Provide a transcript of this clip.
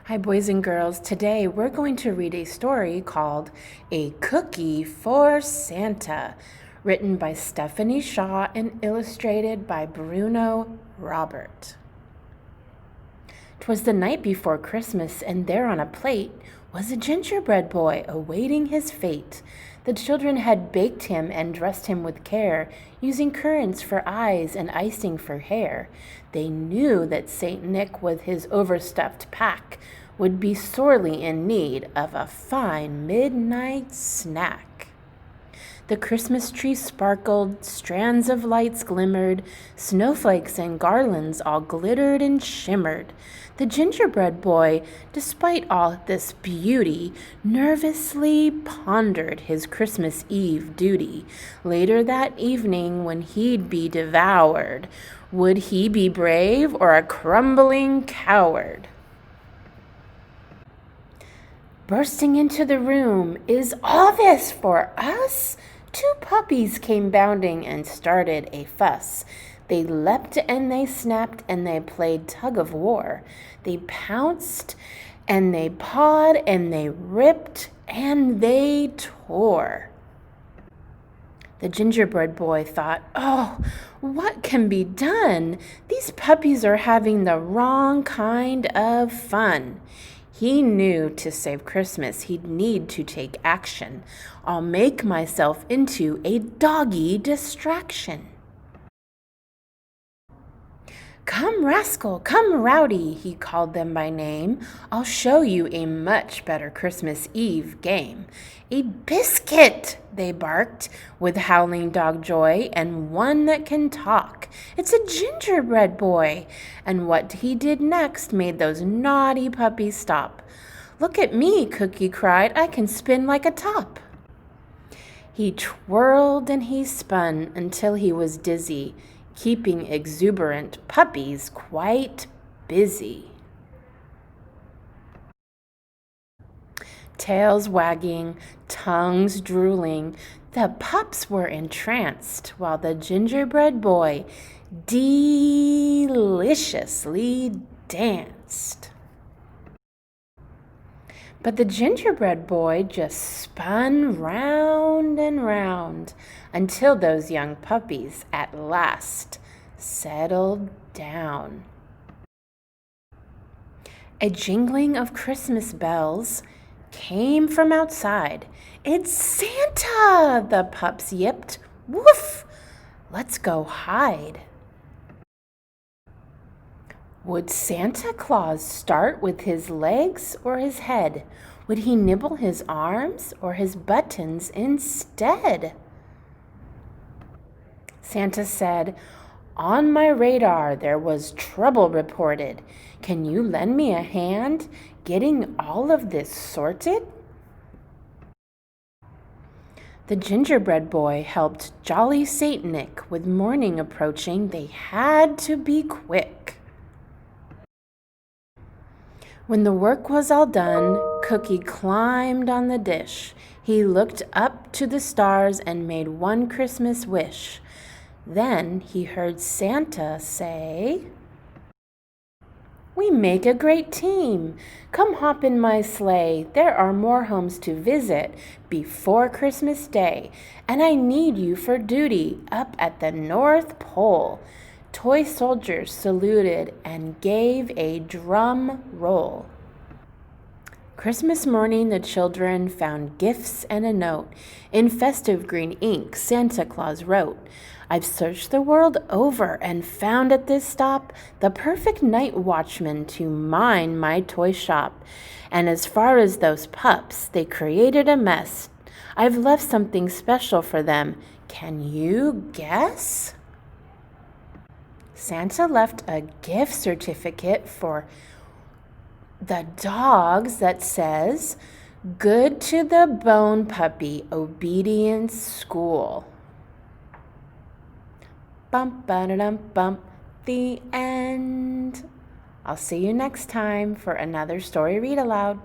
Hi, boys and girls. Today we're going to read a story called A Cookie for Santa, written by Stephanie Shaw and illustrated by Bruno Robert. 'Twas the night before Christmas, and there on a plate was a gingerbread boy awaiting his fate. The children had baked him and dressed him with care, using currants for eyes and icing for hair. They knew that Saint Nick, with his overstuffed pack, would be sorely in need of a fine midnight snack. The Christmas tree sparkled, strands of lights glimmered, snowflakes and garlands all glittered and shimmered. The gingerbread boy, despite all this beauty, nervously pondered his Christmas Eve duty. Later that evening, when he'd be devoured, would he be brave or a crumbling coward? Bursting into the room, "Is all this for us?" Two puppies came bounding and started a fuss. They leapt and they snapped and they played tug of war. They pounced and they pawed and they ripped and they tore. The gingerbread boy thought, "Oh, what can be done? These puppies are having the wrong kind of fun." He knew to save Christmas he'd need to take action. "I'll make myself into a doggy distraction." "Come, rascal, come, rowdy," he called them by name. "I'll show you a much better Christmas Eve game." "A biscuit," they barked, with howling dog joy, "and one that can talk. It's a gingerbread boy." And what he did next made those naughty puppies stop. "Look at me," Cookie cried, "I can spin like a top." He twirled and he spun until he was dizzy, keeping exuberant puppies quite busy. Tails wagging, tongues drooling, the pups were entranced, while the gingerbread boy deliciously danced. But the gingerbread boy just spun round and round until those young puppies at last settled down. A jingling of Christmas bells came from outside. "It's Santa!" the pups yipped. "Woof! Let's go hide." Would Santa Claus start with his legs or his head? Would he nibble his arms or his buttons instead? Santa said, "On my radar there was trouble reported. Can you lend me a hand getting all of this sorted?" The gingerbread boy helped jolly Saint Nick. With morning approaching, they had to be quick. When the work was all done, Cookie climbed on the dish. He looked up to the stars and made one Christmas wish. Then he heard Santa say, "We make a great team. Come hop in my sleigh. There are more homes to visit before Christmas Day, and I need you for duty up at the North Pole." Toy soldiers saluted and gave a drum roll. Christmas morning, the children found gifts and a note. In festive green ink, Santa Claus wrote, "I've searched the world over and found at this stop the perfect night watchman to mind my toy shop. And as far as those pups, they created a mess. I've left something special for them. Can you guess?" Santa left a gift certificate for the dogs that says, "Good to the bone puppy, obedience school." Bump, ba-da-dum, bump, the end. I'll see you next time for another Story Read Aloud.